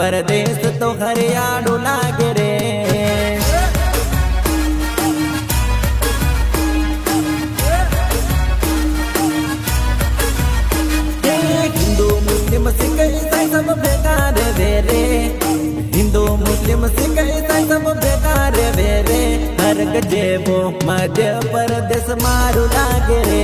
परदेश तो हरियाणू लागे रे। हिंदू मुस्लिम सिख ईसाई सब बेकार रे। हिंदू मुस्लिम सिख ईसाई सब बेकार रे। हर गजेबो मध्य प्रदेश मारू लागे रे।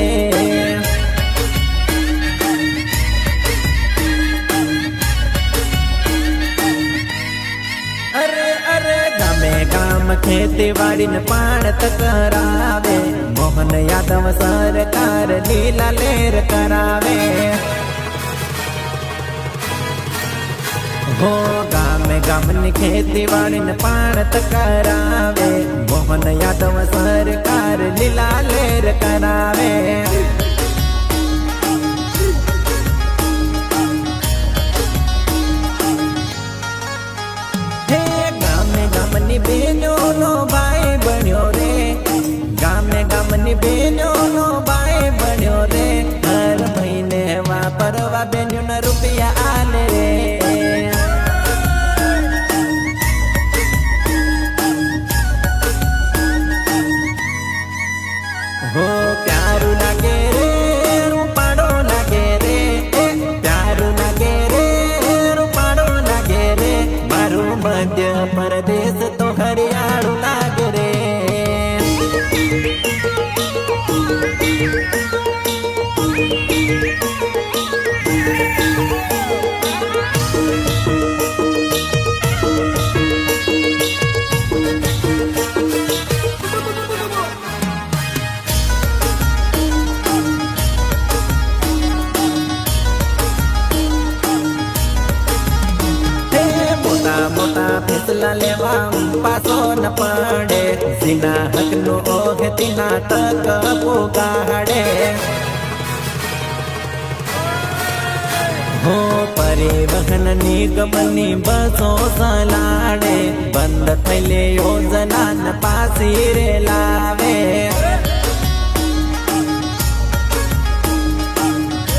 गामे गाम खेतीवाड़ी न पाण करावे। मोहन यादव सरकार लीला लेर करावे। हो गामे गाम नि खेतीवाड़ी न पाण करावे। मोहन यादव सरकार लीला लेर करावे। गामनी बेनो नो भाई बन्यो रे। गामे गामनी बेनो नो भाई बन्यो रे। हर महीने वापरवा बेन्यो न रुपया आले रे। हो प्यारू लागे रे रूपाड़ो लागे रे। प्यारू लागे रे रूपाड़ो लागे रे। मारू मध्य प्रदेश तो हरियाणू लागे रे। मोटा फैसला लेवा पासो न पड़े। जिना हक नो ओघ तिना तक पुगाड़े। हो परिवहन निगमनी बसो सलाडे। बंद थैले योजना न पासी रे लावे।